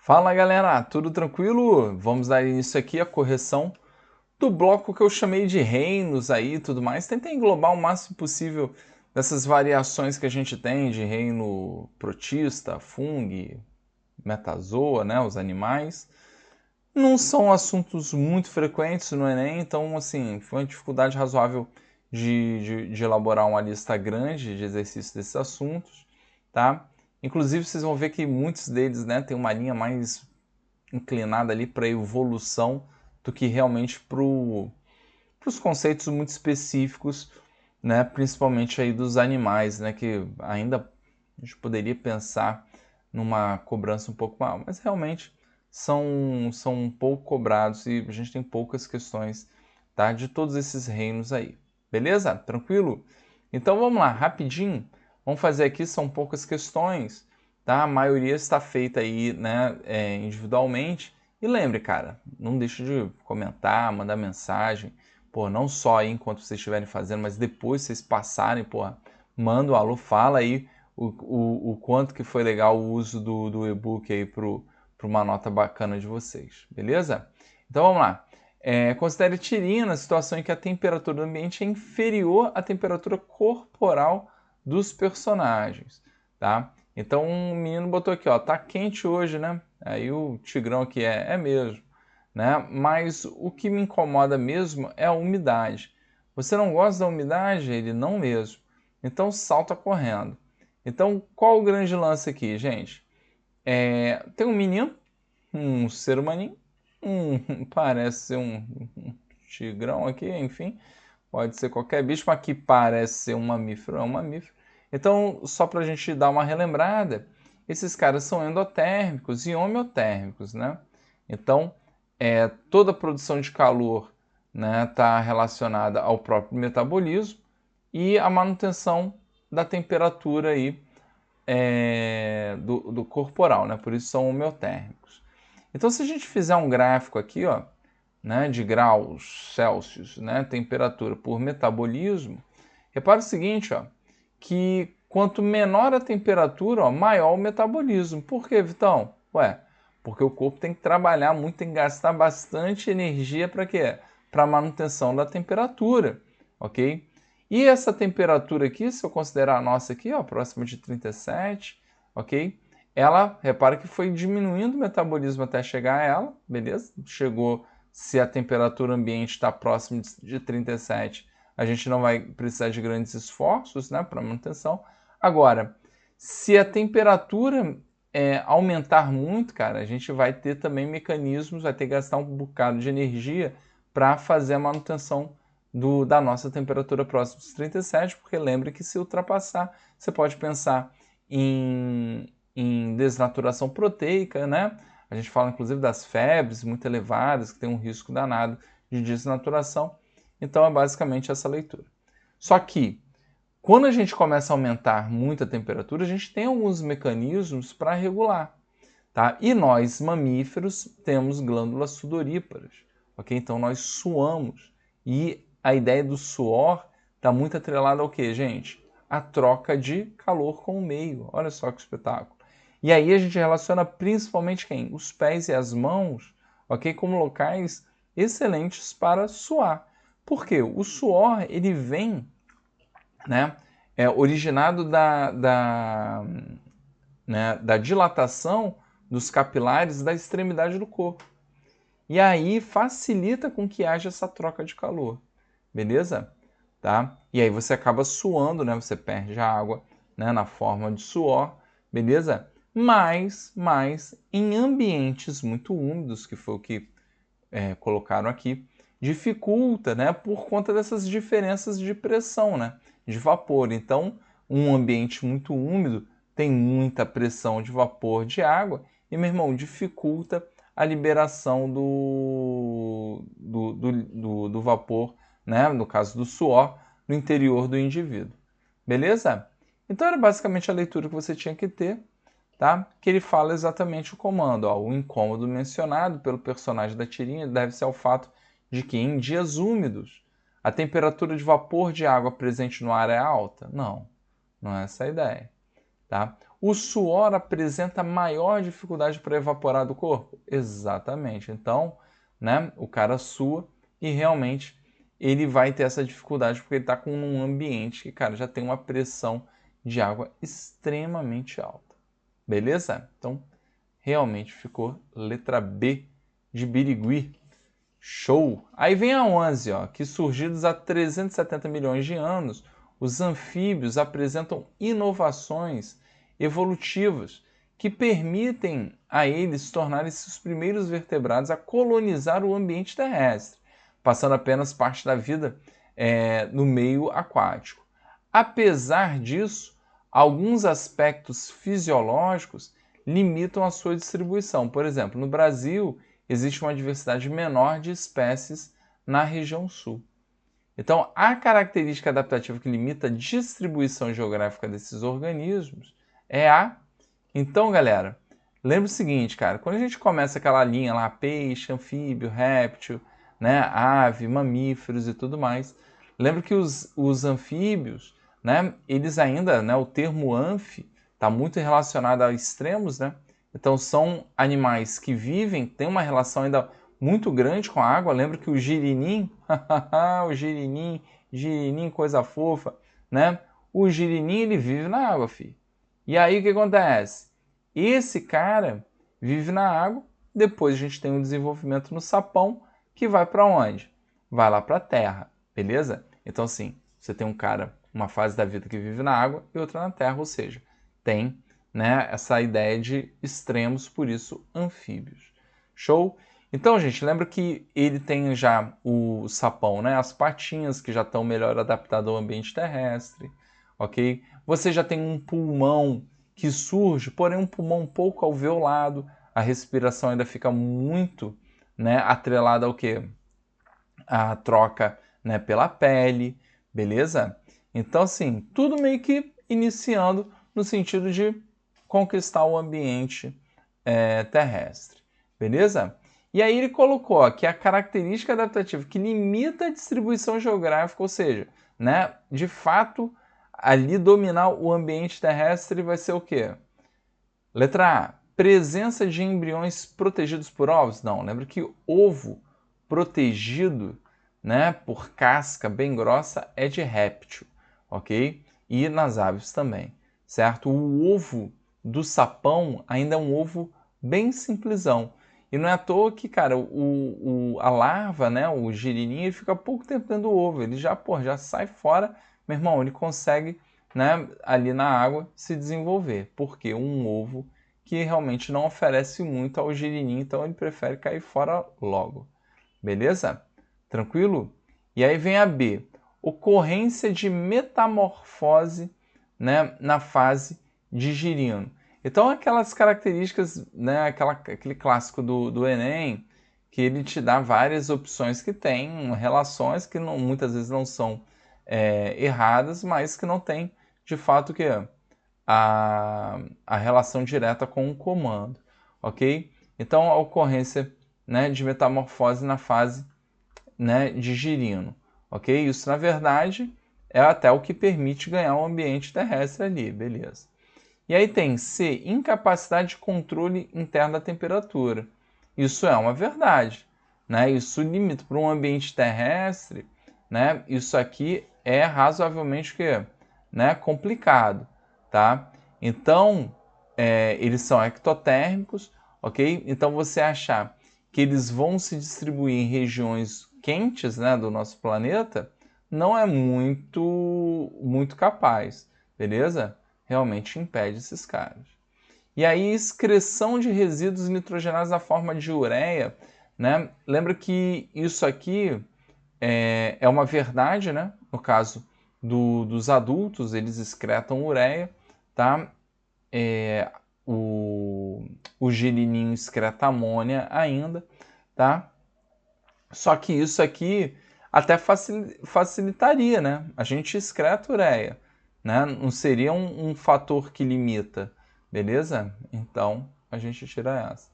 Fala galera, tudo tranquilo? Vamos dar início aqui à correção do bloco que eu chamei de reinos aí e tudo mais. Tentei englobar o máximo possível dessas variações que a gente tem de reino protista, fungo, metazoa, né, os animais. Não são assuntos muito frequentes no Enem, então assim, foi uma dificuldade razoável de elaborar uma lista grande de exercícios desses assuntos, tá? Inclusive vocês vão ver que muitos deles, né, tem uma linha mais inclinada ali para a evolução do que realmente para os conceitos muito específicos, né, principalmente aí dos animais, né, que ainda a gente poderia pensar numa cobrança um pouco maior, mas realmente são um pouco cobrados e a gente tem poucas questões, tá, de todos esses reinos aí. Beleza? Tranquilo? Então vamos lá, rapidinho. Vamos fazer aqui, são poucas questões, tá? A maioria está feita aí, né, individualmente. E lembre, cara, não deixe de comentar, mandar mensagem, pô, não só aí enquanto vocês estiverem fazendo, mas depois vocês passarem, pô, manda o alô, fala aí o quanto que foi legal o uso do e-book aí para uma nota bacana de vocês, beleza? Então vamos lá. Considere tirina na situação em que a temperatura do ambiente é inferior à temperatura corporal dos personagens, tá? Então um menino botou aqui, ó, tá quente hoje, né? Aí o Tigrão aqui é mesmo, né? Mas o que me incomoda mesmo é a umidade. Você não gosta da umidade? Ele não mesmo. Então salta correndo. Então qual o grande lance aqui, gente? Tem um menino, um ser humaninho, parece ser um tigrão aqui, enfim, pode ser qualquer bicho, mas que parece ser um mamífero, é um mamífero. Então, só para a gente dar uma relembrada, esses caras são endotérmicos e homeotérmicos, né? Então, toda a produção de calor, né, está relacionada ao próprio metabolismo e a manutenção da temperatura aí, do corporal, né? Por isso são homeotérmicos. Então, se a gente fizer um gráfico aqui, ó, né, de graus Celsius, né, temperatura por metabolismo, repara o seguinte, ó, que quanto menor a temperatura, ó, maior o metabolismo. Por quê, Vitão? Ué, porque o corpo tem que trabalhar muito, tem que gastar bastante energia para quê? Para manutenção da temperatura, ok? E essa temperatura aqui, se eu considerar a nossa aqui, ó, próxima de 37, ok? Ela, repara que foi diminuindo o metabolismo até chegar a ela, beleza? Chegou, se a temperatura ambiente está próxima de 37, a gente não vai precisar de grandes esforços, né, para manutenção. Agora, se a temperatura aumentar muito, cara, a gente vai ter também mecanismos, vai ter que gastar um bocado de energia para fazer a manutenção da nossa temperatura próxima dos 37, porque lembre que se ultrapassar, você pode pensar em desnaturação proteica, né? A gente fala inclusive das febres muito elevadas, que tem um risco danado de desnaturação. Então é basicamente essa leitura. Só que, quando a gente começa a aumentar muito a temperatura, a gente tem alguns mecanismos para regular. Tá? E nós, mamíferos, temos glândulas sudoríparas. Okay? Então nós suamos. E a ideia do suor está muito atrelada ao que, gente? A troca de calor com o meio. Olha só que espetáculo. E aí a gente relaciona principalmente quem? Os pés e as mãos, ok? Como locais excelentes para suar. Por quê? O suor, ele vem, né, originado da dilatação dos capilares da extremidade do corpo. E aí facilita com que haja essa troca de calor, beleza? Tá? E aí você acaba suando, né? Você perde a água, né, na forma de suor, beleza? Mas em ambientes muito úmidos, que foi o que colocaram aqui, dificulta, né, por conta dessas diferenças de pressão, né, de vapor. Então, um ambiente muito úmido tem muita pressão de vapor de água e, meu irmão, dificulta a liberação do vapor, né, no caso do suor, no interior do indivíduo. Beleza? Então era basicamente a leitura que você tinha que ter, tá? Que ele fala exatamente o comando. Ó, o incômodo mencionado pelo personagem da tirinha deve ser ao fato de que em dias úmidos a temperatura de vapor de água presente no ar é alta? Não, não é essa a ideia. Tá? O suor apresenta maior dificuldade para evaporar do corpo? Exatamente. Então, né, o cara sua e realmente ele vai ter essa dificuldade porque ele está com um ambiente que, cara, já tem uma pressão de água extremamente alta. Beleza? Então, realmente ficou letra B de Birigui. Show! Aí vem a 11, ó, que surgidos há 370 milhões de anos, os anfíbios apresentam inovações evolutivas que permitem a eles tornarem-se os primeiros vertebrados a colonizar o ambiente terrestre, passando apenas parte da vida no meio aquático. Apesar disso, alguns aspectos fisiológicos limitam a sua distribuição. Por exemplo, no Brasil, existe uma diversidade menor de espécies na região sul. Então, a característica adaptativa que limita a distribuição geográfica desses organismos é a... Então, galera, lembra o seguinte, cara, quando a gente começa aquela linha lá, peixe, anfíbio, réptil, né, ave, mamíferos e tudo mais, lembra que os anfíbios, né, eles ainda, né, o termo anfi está muito relacionado a extremos, né? Então são animais que vivem, têm uma relação ainda muito grande com a água. Lembra que o girinim, o girinim, coisa fofa, né? O girinim, ele vive na água, filho. E aí o que acontece? Esse cara vive na água, depois a gente tem um desenvolvimento no sapão, que vai para onde? Vai lá para a terra, beleza? Então assim, você tem um cara, uma fase da vida que vive na água e outra na terra, ou seja, tem, né, essa ideia de extremos, por isso anfíbios. Show? Então, gente, lembra que ele tem já o sapão, né, as patinhas que já estão melhor adaptadas ao ambiente terrestre, ok? Você já tem um pulmão que surge, porém um pulmão um pouco alveolado, a respiração ainda fica muito, né, atrelada ao quê? A troca, né, pela pele, beleza? Então, assim, tudo meio que iniciando no sentido de conquistar o ambiente terrestre, beleza? E aí ele colocou que a característica adaptativa que limita a distribuição geográfica, ou seja, né, de fato, ali dominar o ambiente terrestre vai ser o quê? Letra A, presença de embriões protegidos por ovos? Não, lembra que ovo protegido, né, por casca bem grossa é de réptil, ok? E nas aves também, certo? O ovo do sapão ainda é um ovo bem simplesão. E não é à toa que, cara, a larva, né, o girininho, ele fica pouco tempo dentro do ovo. Ele já, já sai fora, meu irmão, ele consegue, né, ali na água se desenvolver. Porque um ovo que realmente não oferece muito ao girininho, então ele prefere cair fora logo. Beleza? Tranquilo? E aí vem a B. Ocorrência de metamorfose, né, na fase de girino. Então, aquelas características, né, aquele clássico do Enem, que ele te dá várias opções que tem relações que não, muitas vezes não são erradas, mas que não tem, de fato, que a relação direta com o comando, ok? Então, a ocorrência, né, de metamorfose na fase, né, de girino, ok? Isso, na verdade, é até o que permite ganhar um ambiente terrestre ali, beleza. E aí tem C, incapacidade de controle interno da temperatura. Isso é uma verdade, né? Isso limita para um ambiente terrestre, né? Isso aqui é razoavelmente né, complicado, tá? Então, eles são ectotérmicos, ok? Então, você achar que eles vão se distribuir em regiões quentes, né, do nosso planeta, não é muito capaz, beleza? Realmente impede esses caras. E aí, excreção de resíduos nitrogenados na forma de ureia, né? Lembra que isso aqui é uma verdade, né? No caso dos adultos, eles excretam ureia, tá? O girininho excreta amônia ainda, tá? Só que isso aqui até facilitaria, né? A gente excreta ureia, né? Não seria um fator que limita, beleza? Então, a gente tira essa.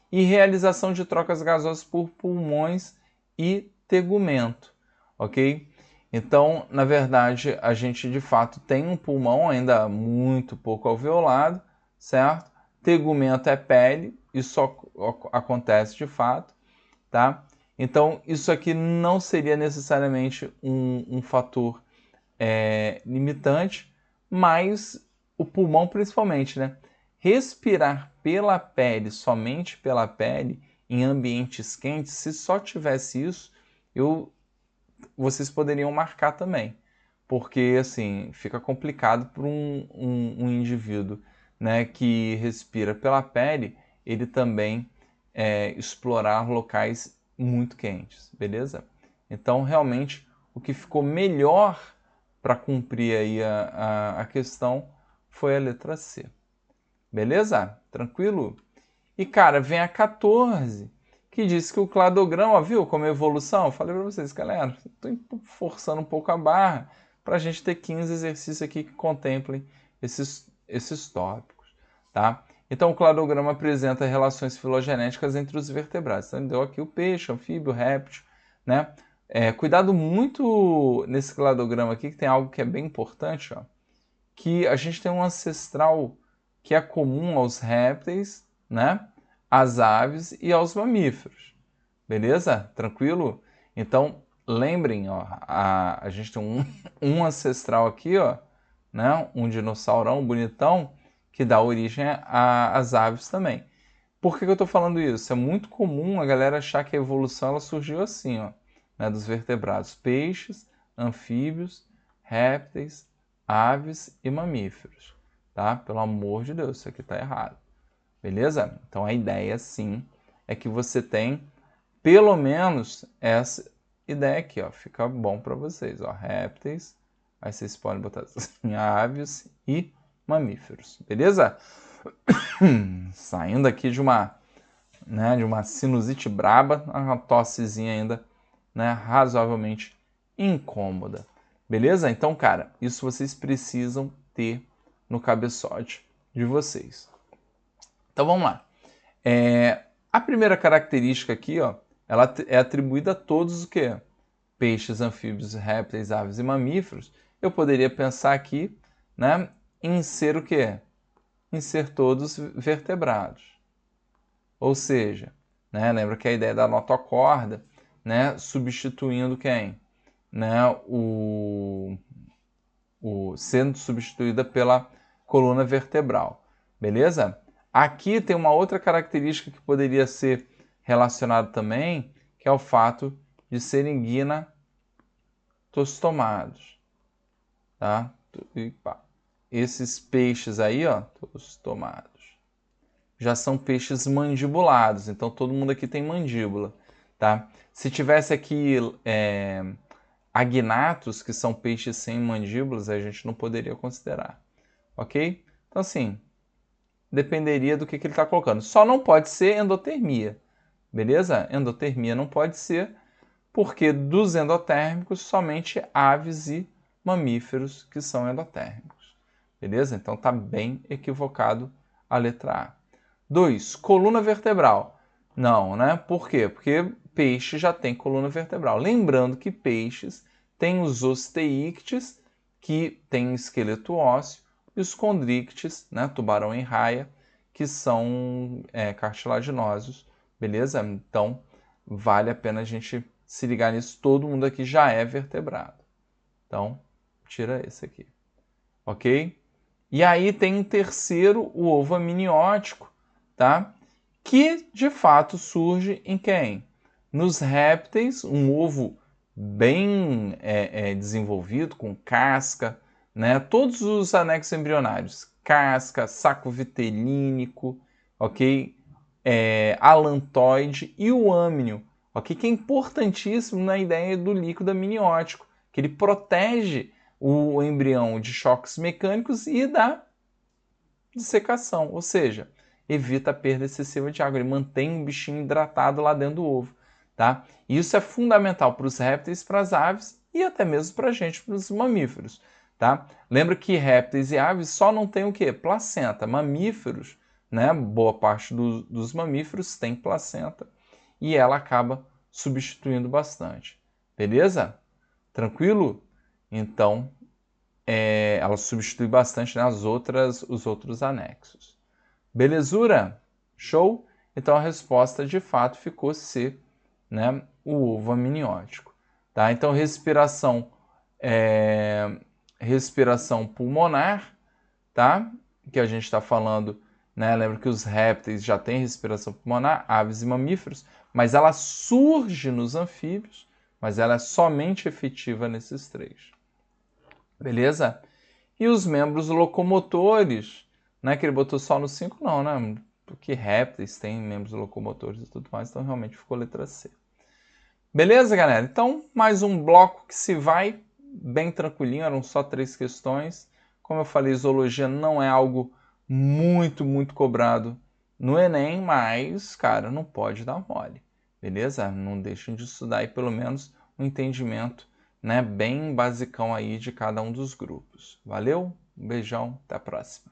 E realização de trocas gasosas por pulmões e tegumento, ok? Então, na verdade, a gente de fato tem um pulmão ainda muito pouco alveolado, certo? Tegumento é pele, isso acontece de fato, tá? Então, isso aqui não seria necessariamente um fator limitante, mas o pulmão principalmente, né? Respirar pela pele, somente pela pele, em ambientes quentes, se só tivesse isso, vocês poderiam marcar também. Porque, assim, fica complicado para um indivíduo, né, que respira pela pele, ele também explorar locais muito quentes, beleza? Então, realmente, o que ficou melhor para cumprir aí a questão foi a letra C. Beleza? Tranquilo? E, cara, vem a 14, que diz que o cladograma, viu como evolução? Eu falei para vocês, galera, estou forçando um pouco a barra para a gente ter 15 exercícios aqui que contemplem esses tópicos, tá? Então, o cladograma apresenta relações filogenéticas entre os vertebrados. Então, ele deu aqui o peixe, o anfíbio, o réptil, né? Cuidado muito nesse cladograma aqui, que tem algo que é bem importante, ó, que a gente tem um ancestral que é comum aos répteis, né? Às aves e aos mamíferos. Beleza? Tranquilo? Então, lembrem, ó, a gente tem um ancestral aqui, ó, né? Um dinossaurão bonitão que dá origem às aves também. Por que eu estou falando isso? É muito comum a galera achar que a evolução ela surgiu assim, ó, né? Dos vertebrados, peixes, anfíbios, répteis, aves e mamíferos, tá? Pelo amor de Deus, isso aqui está errado. Beleza? Então a ideia sim é que você tem pelo menos essa ideia aqui, ó. Fica bom para vocês, ó. Répteis, aí vocês podem botar assim, aves e mamíferos, beleza? Saindo aqui de uma sinusite braba, uma tossezinha ainda, né, razoavelmente incômoda. Beleza? Então, cara, isso vocês precisam ter no cabeçote de vocês. Então, vamos lá. A primeira característica aqui, ó, ela é atribuída a todos os que? Peixes, anfíbios, répteis, aves e mamíferos. Eu poderia pensar aqui, né, em ser o quê? Em ser todos vertebrados. Ou seja, né, lembra que a ideia da notocorda, né, substituindo quem? Né, sendo substituída pela coluna vertebral. Beleza? Aqui tem uma outra característica que poderia ser relacionada também, que é o fato de serem gnatostomados. Tá? Esses peixes aí, ó, tostomados, já são peixes mandibulados. Então todo mundo aqui tem mandíbula. Tá? Se tivesse aqui agnatos, que são peixes sem mandíbulas, a gente não poderia considerar. Ok? Então, assim, dependeria do que ele está colocando. Só não pode ser endotermia. Beleza? Endotermia não pode ser, porque dos endotérmicos, somente aves e mamíferos que são endotérmicos. Beleza? Então está bem equivocado a letra A. 2. Coluna vertebral. Não, né? Por quê? Porque peixe já tem coluna vertebral. Lembrando que peixes têm os osteíctes, que têm esqueleto ósseo, e os condrictes, né? Tubarão em raia, que são cartilaginosos. Beleza? Então, vale a pena a gente se ligar nisso. Todo mundo aqui já é vertebrado. Então, tira esse aqui. Ok? E aí tem um terceiro, o ovo amniótico, tá? Que de fato surge em quem? Nos répteis, um ovo bem desenvolvido, com casca, né? Todos os anexos embrionários, casca, saco vitelínico, ok? Alantoide e o âmnio, ok? Que é importantíssimo na ideia do líquido amniótico, que ele protege o embrião de choques mecânicos e da dissecação, ou seja, evita a perda excessiva de água, ele mantém o bichinho hidratado lá dentro do ovo, tá? E isso é fundamental para os répteis, para as aves e até mesmo para a gente, para os mamíferos, tá? Lembra que répteis e aves só não têm o quê? Placenta. Mamíferos, né? Boa parte dos mamíferos tem placenta e ela acaba substituindo bastante, beleza? Tranquilo? Então, ela substitui bastante, né, os outros anexos. Belezura? Show? Então a resposta de fato ficou C, né? O ovo amniótico. Tá? Então respiração pulmonar, tá? Que a gente está falando, né? Lembra que os répteis já têm respiração pulmonar, aves e mamíferos, mas ela surge nos anfíbios, mas ela é somente efetiva nesses três. Beleza? E os membros locomotores, né? Que ele botou só no 5, não, né? Porque répteis têm membros locomotores e tudo mais, então realmente ficou letra C. Beleza, galera? Então, mais um bloco que se vai bem tranquilinho, eram só 3 questões. Como eu falei, zoologia não é algo muito cobrado no Enem, mas, cara, não pode dar mole, beleza? Não deixem de estudar aí pelo menos um entendimento, né, bem basicão aí de cada um dos grupos. Valeu? Um beijão, até a próxima.